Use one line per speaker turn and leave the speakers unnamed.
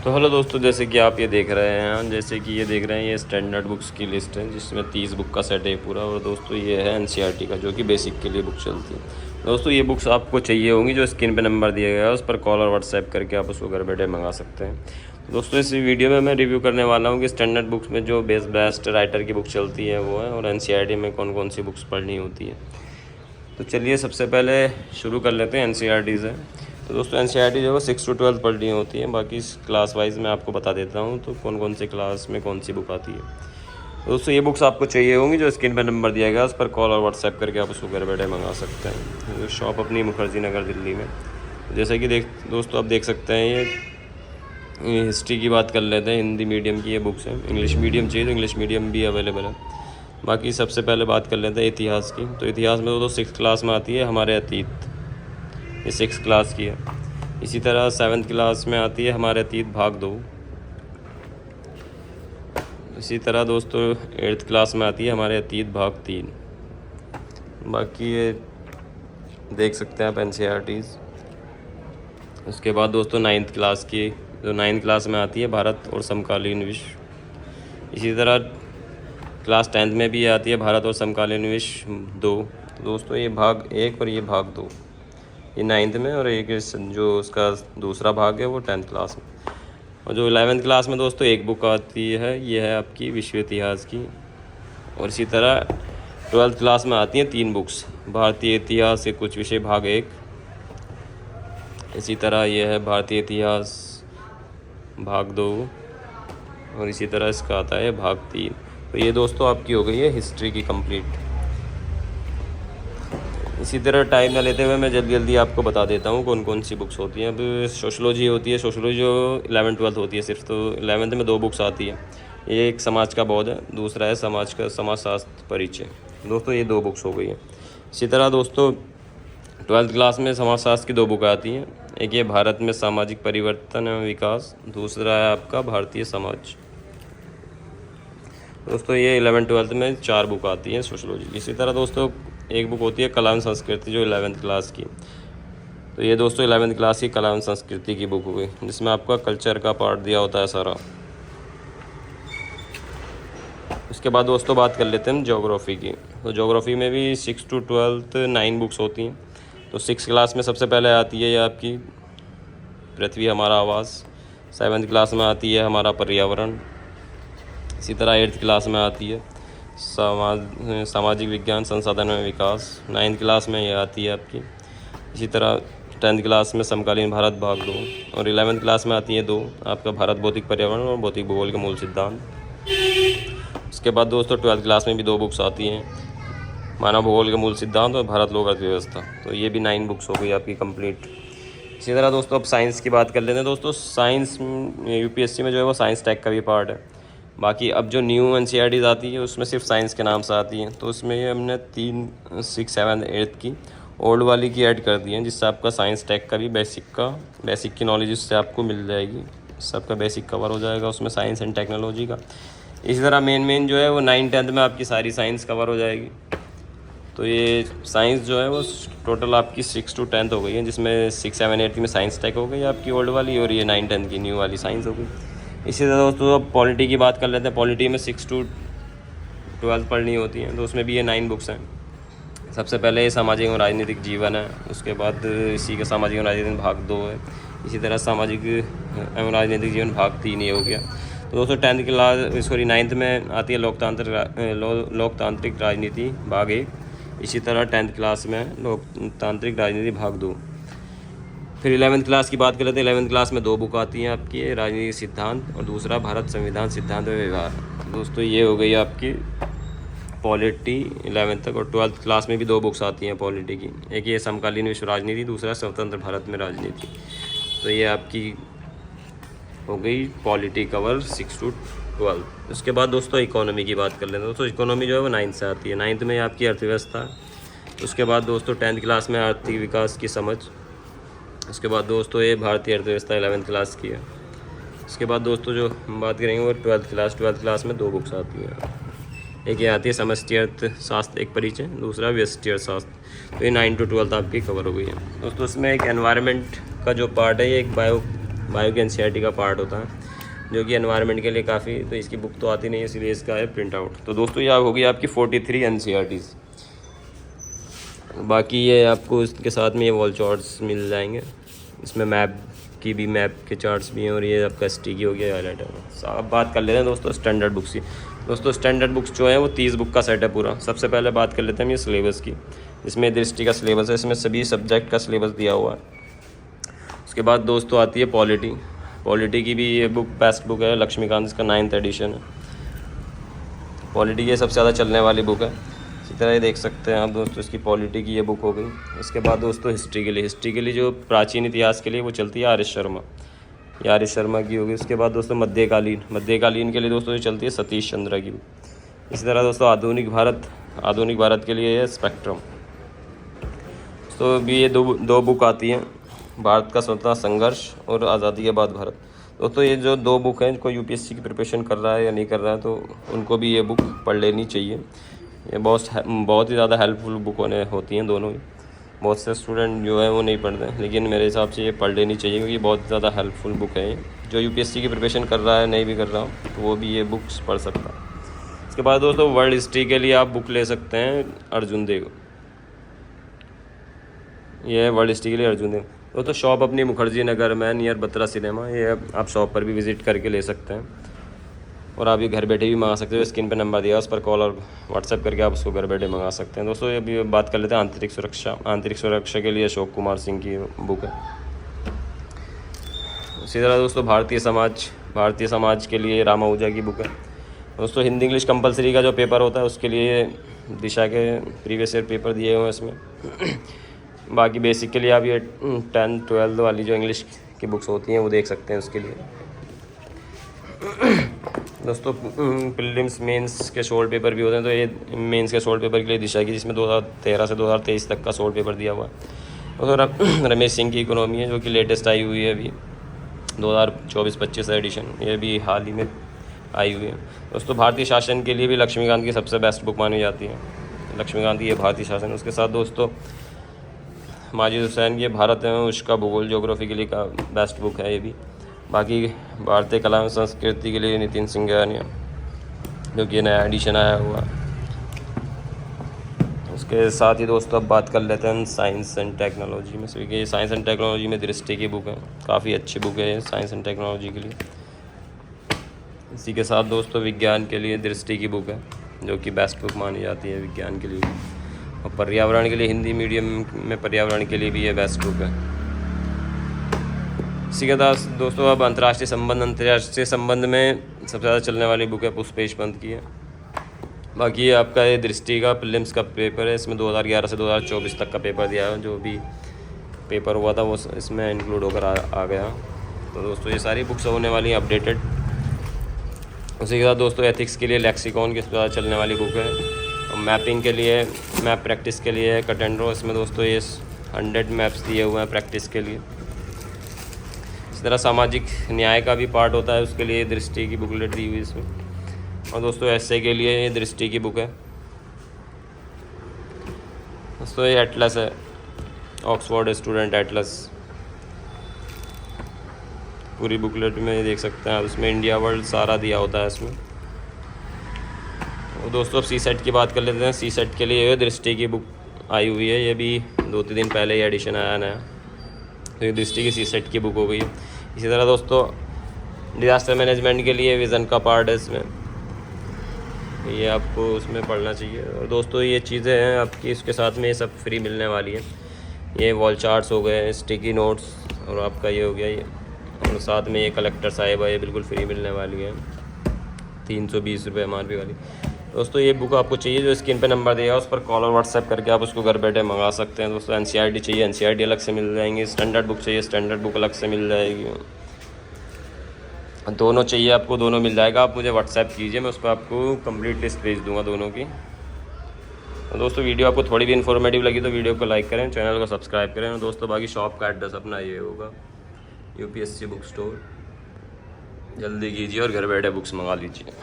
तो हेलो दोस्तों, जैसे कि आप ये देख रहे हैं, ये स्टैंडर्ड बुक्स की लिस्ट है जिसमें 30 बुक का सेट है पूरा। और दोस्तों ये है एनसीईआरटी का, जो कि बेसिक के लिए बुक चलती है। दोस्तों ये बुक्स आपको चाहिए होंगी, जो स्क्रीन पे नंबर दिया गया है उस पर कॉल और व्हाट्सएप करके आप उसको घर बैठे मंगा सकते हैं। तो दोस्तों इस वीडियो में मैं रिव्यू करने वाला हूँ कि स्टैंडर्ड बुक्स में जो बेस्ट राइटर की बुक चलती है वो है, और एनसीईआरटी में कौन कौन सी बुक्स पढ़नी होती है। तो चलिए सबसे पहले शुरू कर लेते हैं एनसीईआरटी से। तो दोस्तों एनसीईआरटी जो है 6 to 12 पढ़नी होती है। बाकी क्लास वाइज मैं आपको बता देता हूँ तो कौन कौन से क्लास में कौन सी बुक आती है। तो दोस्तों ये बुक्स आपको चाहिए होंगी, जो स्क्रीन पर नंबर दिया गया उस पर कॉल और व्हाट्सएप करके आप उसको घर बैठे मंगा सकते हैं। तो शॉप अपनी मुखर्जी नगर दिल्ली में। जैसे कि दोस्तों आप देख सकते हैं, ये हिस्ट्री की बात कर लेते हैं। हिंदी मीडियम की ये बुक्स हैं। इंग्लिश मीडियम चाहिए तो इंग्लिश मीडियम भी अवेलेबल है। बाकी सबसे पहले बात कर लेते हैं इतिहास की। तो इतिहास में तो 6 क्लास में आती है हमारे अतीत, ये 6 क्लास की है। इसी तरह 7th क्लास में आती है हमारे अतीत भाग 2। इसी तरह दोस्तों 8th क्लास में आती है हमारे अतीत भाग 3। बाकी ये देख सकते हैं आप एनसीईआरटीज़। उसके बाद दोस्तों 9th क्लास की, जो 9th क्लास में आती है भारत और समकालीन विश्व। इसी तरह क्लास 10th में भी आती है भारत और समकालीन विश्व 2। तो दोस्तों ये भाग 1 और ये भाग 2, ये 9th में, और एक जो उसका दूसरा भाग है वो 10th क्लास में। और जो 11th क्लास में दोस्तों एक बुक आती है, ये है आपकी विश्व इतिहास की। और इसी तरह 12th क्लास में आती हैं 3 बुक्स, भारतीय इतिहास के कुछ विषय भाग 1। इसी तरह ये है भारतीय इतिहास भाग 2, और इसी तरह इसका आता है भाग 3। तो ये दोस्तों आपकी हो गई है हिस्ट्री की कंप्लीट। इसी तरह टाइम ना लेते हुए मैं जल्दी आपको बता देता हूँ कौन कौन सी बुक्स होती हैं। अब सोशलॉजी होती है, सोशलॉजी जो 11th 12th होती है सिर्फ। तो 11th में 2 बुक्स आती है, एक समाज का बोध है, दूसरा है समाजशास्त्र परिचय। दोस्तों ये 2 बुक्स हो गई हैं। इसी तरह दोस्तों 12th क्लास में समाजशास्त्र की 2 बुक आती हैं, एक ये भारत में सामाजिक परिवर्तन एवं विकास, दूसरा है आपका भारतीय समाज। दोस्तों ये 11th 12th में 4 बुक आती हैं सोशलॉजी। इसी तरह दोस्तों एक बुक होती है कला एवं संस्कृति, जो 11th क्लास की। तो ये दोस्तों 11th क्लास की कला एवं संस्कृति की बुक हो गई, जिसमें आपका कल्चर का पार्ट दिया होता है सारा। उसके बाद दोस्तों बात कर लेते हैं ज्योग्राफी की। तो ज्योग्राफी में भी 6 to 12th 9 बुक्स होती हैं। तो 6 क्लास में सबसे पहले आती है ये आपकी पृथ्वी हमारा आवास। 7th क्लास में आती है हमारा पर्यावरण। इसी तरह 8th क्लास में आती है सामाजिक विज्ञान संसाधन में विकास। 9th क्लास में ये आती है आपकी। इसी तरह 10th क्लास में समकालीन भारत भाग 2, और 11th क्लास में आती है 2 आपका भारत भौतिक पर्यावरण और भौतिक भूगोल के मूल सिद्धांत। उसके बाद दोस्तों 12th क्लास में भी 2 बुक्स आती हैं, मानव भूगोल के मूल सिद्धांत और भारत लोक अर्थव्यवस्था। तो ये भी 9 बुक्स हो गई आपकी कंप्लीट। इसी तरह दोस्तों अब साइंस की बात कर लेते हैं। दोस्तों साइंस यूपीएससी में जो है वो साइंस टेक का भी पार्ट है। बाकी अब जो न्यू एनसीईआरटीज़ आती है उसमें सिर्फ साइंस के नाम से आती हैं। तो उसमें ये हमने 3, 6, 7, 8 की ओल्ड वाली की ऐड कर दी है, जिससे आपका साइंस टेक का भी बेसिक की नॉलेज उससे आपको मिल जाएगी। सबका बेसिक कवर हो जाएगा उसमें, साइंस एंड टेक्नोलॉजी का। इसी तरह मेन जो है वो 9th 10th में आपकी सारी साइंस कवर हो जाएगी। तो ये साइंस जो है वो टोटल आपकी 6 to 10th हो गई है, जिसमें 6, 7, 8 में साइंस टेक हो गई आपकी ओल्ड वाली, और ये 9, 10 की न्यू वाली साइंस हो गई। इसी तरह दोस्तों अब पॉलिटी की बात कर लेते हैं। पॉलिटी में 6 to 12 पढ़नी होती है। तो उसमें भी ये 9 बुक्स हैं। सबसे पहले ये सामाजिक और राजनीतिक जीवन है। उसके बाद इसी का सामाजिक और राजनीतिक भाग 2 है। इसी तरह सामाजिक एवं राजनीतिक जीवन भाग 3 ये हो गया। तो दोस्तों 9th में आती है लोकतांत्रिक राजनीति भाग 1। इसी तरह 10th क्लास में लोकतांत्रिक राजनीति भाग 2। फिर 11th क्लास की बात कर लेते हैं। 11th क्लास में 2 बुक आती हैं आपकी, राजनीतिक सिद्धांत और दूसरा भारत संविधान सिद्धांत व व्यवहार। दोस्तों ये हो गई आपकी पॉलिटी 11th तक। और 12th क्लास में भी 2 बुक्स आती हैं पॉलिटी की, एक ये समकालीन विश्व राजनीति, दूसरा स्वतंत्र भारत में राजनीति। तो ये आपकी हो गई पॉलिटी कवर 6 to 12। उसके बाद दोस्तों इकोनॉमी की बात कर लेते हैं। दोस्तों इकोनॉमी जो है वो 9th से आती है। 9th में आपकी अर्थव्यवस्था। उसके बाद दोस्तों 10th क्लास में आर्थिक विकास की समझ। उसके बाद दोस्तों ये भारतीय अर्थव्यवस्था 11th क्लास की है। उसके बाद दोस्तों जो हम बात करेंगे वो 12th क्लास में 2 बुक्स आती हैं। एक ये आती है समष्टि अर्थशास्त्र एक परिचय, दूसरा व्यष्टि अर्थशास्त्र। तो ये 9 to 12 आपकी कवर हो गई है। दोस्तों इसमें एक एनवायरनमेंट का जो पार्ट है, ये एक बायो की एनसीईआरटी का पार्ट होता है। जो कि एनवायरनमेंट के लिए काफ़ी, तो इसकी बुक तो आती नहीं है इसलिए इसका है प्रिंट आउट। तो दोस्तों ये होगी आपकी 43 NCERTs। बाकी ये आपको इसके साथ में ये वॉल चार्ट्स मिल जाएंगे, इसमें मैप के चार्ट्स भी हैं, और ये आपका स्टिकी हो गया हाईलाइटर। अब बात कर लेते हैं दोस्तों स्टैंडर्ड बुक्स की। दोस्तों स्टैंडर्ड बुक्स जो है वो 30 बुक का सेट है पूरा। सबसे पहले बात कर लेते हैं ये सिलेबस की। इसमें दृष्टि का सिलेबस है, इसमें सभी सब्जेक्ट का सिलेबस दिया हुआ है। उसके बाद दोस्तों आती है पॉलिटी की भी ये बुक बेस्ट बुक है, लक्ष्मीकांत, इसका 9th एडिशन है। पॉलिटी की सबसे ज़्यादा चलने वाली बुक है। इसी तरह ये देख सकते हैं आप दोस्तों, इसकी पॉलिटी की ये बुक हो गई। इसके बाद दोस्तों हिस्ट्री के लिए जो प्राचीन इतिहास के लिए वो चलती है आर.एस. शर्मा, ये आर.एस. शर्मा की होगी। उसके बाद दोस्तों मध्यकालीन के लिए दोस्तों जो चलती है सतीश चंद्र की बुक। इसी तरह दोस्तों आधुनिक भारत के लिए है स्पेक्ट्रम। तो भी ये दो बुक आती हैं, भारत का स्वतंत्रता संघर्ष और आज़ादी के बाद भारत। दोस्तों ये जो 2 बुक हैं, कोई यूपीएससी की प्रिपरेशन कर रहा है या नहीं कर रहा है तो उनको भी ये बुक पढ़ लेनी चाहिए। ये बहुत ही ज़्यादा हेल्पफुल बुक होती हैं दोनों ही। बहुत से स्टूडेंट जो है वो नहीं पढ़ते हैं, लेकिन मेरे हिसाब से ये पढ़ लेनी चाहिए क्योंकि बहुत ज़्यादा हेल्पफुल बुक है। जो यूपीएससी की प्रिपरेशन कर रहा है, नहीं भी कर रहा हो, तो वो भी ये बुक्स पढ़ सकता है। इसके बाद दोस्तों वर्ल्ड हिस्ट्री के लिए आप बुक ले सकते हैं अर्जुन देव, ये है वर्ल्ड हिस्ट्री के लिए अर्जुन देव। तो शॉप अपनी मुखर्जी नगर में नियर बत्रा सिनेमा, ये आप शॉप पर भी विज़िट करके ले सकते हैं, और आप ये घर बैठे भी मंगा सकते हो। स्क्रीन पे नंबर दिया उस पर कॉल और व्हाट्सएप करके आप उसको घर बैठे मंगा सकते हैं। दोस्तों अभी बात कर लेते हैं आंतरिक सुरक्षा के लिए अशोक कुमार सिंह की बुक है। इसी तरह दोस्तों भारतीय समाज के लिए राम आहूजा की बुक है। दोस्तों हिंदी इंग्लिश कंपलसरी का जो पेपर होता है उसके लिए दिशा के प्रीवियस ईयर पेपर दिए हुए हैं इसमें। बाकी बेसिक के लिए आप ये 10th 12th वाली जो इंग्लिश की बुक्स होती हैं वो देख सकते हैं उसके लिए। दोस्तों प्रीलिम्स मेंस के शॉर्ट पेपर भी होते हैं, तो ये मेंस के शॉर्ट पेपर के लिए दिशा की, जिसमें 2013 से 2023 तक का शॉर्ट पेपर दिया हुआ है। और रमेश सिंह की इकोनॉमी है जो कि लेटेस्ट आई हुई है अभी 2024-25 एडिशन, ये भी हाल ही में आई हुई है। दोस्तों भारतीय शासन के लिए भी लक्ष्मीकांत की सबसे बेस्ट बुक मानी जाती है, लक्ष्मीकांत की ये भारतीय शासन। उसके साथ दोस्तों माजिद हुसैन की भारत है उसका भूगोल ज्योग्राफी के लिए का बेस्ट बुक है ये भी। बाकी भारतीय कला एवं संस्कृति के लिए नितिन सिंघानिया जो कि नया एडिशन आया हुआ। उसके साथ ही दोस्तों अब बात कर लेते हैं साइंस एंड टेक्नोलॉजी में। क्योंकि साइंस एंड टेक्नोलॉजी में दृष्टि की बुक है, काफ़ी अच्छी बुक है साइंस एंड टेक्नोलॉजी के लिए। इसी के साथ दोस्तों विज्ञान के लिए दृष्टि की बुक है जो कि बेस्ट बुक मानी जाती है विज्ञान के लिए। और पर्यावरण के लिए हिंदी मीडियम में पर्यावरण के लिए भी ये बेस्ट बुक है। इसी के साथ दोस्तों अब अंतर्राष्ट्रीय संबंध में सबसे ज़्यादा चलने वाली बुक है पुष्पेश पंत की है। बाकी ये आपका ये दृष्टि का प्रीलिम्स का पेपर है, इसमें 2011 से 2024 तक का पेपर दिया है, जो भी पेपर हुआ था वो इसमें इंक्लूड होकर आ गया। तो दोस्तों ये सारी बुक्स होने वाली हैं अपडेटेड। उसी के साथ दोस्तों एथिक्स के लिए लेक्सिकॉन की सबसे ज़्यादा चलने वाली बुक है। और मैपिंग के लिए मैप प्रैक्टिस के लिए कटेंड्रो, इसमें दोस्तों ये 100 मैप्स दिए हुए हैं प्रैक्टिस के लिए। इस तरह सामाजिक न्याय का भी पार्ट होता है, उसके लिए दृष्टि की बुकलेट दी हुई इसमें। और दोस्तों एसए के लिए ये दृष्टि की बुक है। दोस्तों ये एटलस है, ऑक्सफोर्ड स्टूडेंट एटलस, पूरी बुकलेट में देख सकते हैं आप, उसमें इंडिया वर्ल्ड सारा दिया होता है इसमें। और दोस्तों अब सी सेट की बात कर लेते हैं। सी सेट के लिए दृष्टि की बुक आई हुई है, ये भी 2-3 दिन पहले ही एडिशन आया नया, तो ये दृष्टि की सी सेट की बुक हो गई। इसी तरह दोस्तों डिज़ास्टर मैनेजमेंट के लिए विज़न का पार्ट है इसमें, ये आपको उसमें पढ़ना चाहिए। और दोस्तों ये चीज़ें हैं आपकी, इसके साथ में ये सब फ्री मिलने वाली है। ये वॉल चार्ट्स हो गए, स्टिकी नोट्स, और आपका ये हो गया ये, और साथ में ये कलेक्टर साहिब है, ये बिल्कुल फ्री मिलने वाली है, 320 रुपये MRP वाली। दोस्तों ये बुक आपको चाहिए जो स्क्रीन पे नंबर दिया है उस पर कॉल और व्हाट्सएप करके आप उसको घर बैठे मंगा सकते हैं। दोस्तों NCERT चाहिए NCERT अलग से मिल जाएंगी, स्टैंडर्ड बुक चाहिए स्टैंडर्ड बुक अलग से मिल जाएगी, दोनों चाहिए आपको दोनों मिल जाएगा। आप मुझे व्हाट्सएप कीजिए, मैं उस पर आपको कंप्लीट लिस्ट भेज दूँगा दोनों की। तो दोस्तों वीडियो आपको थोड़ी भी इन्फॉर्मेटिव लगी तो वीडियो को लाइक करें, चैनल को सब्सक्राइब करें। और दोस्तों बाकी शॉप का एड्रेस अपना ये होगा UPSC बुक स्टोर, जल्दी कीजिए और घर बैठे बुक्स मंगा लीजिए।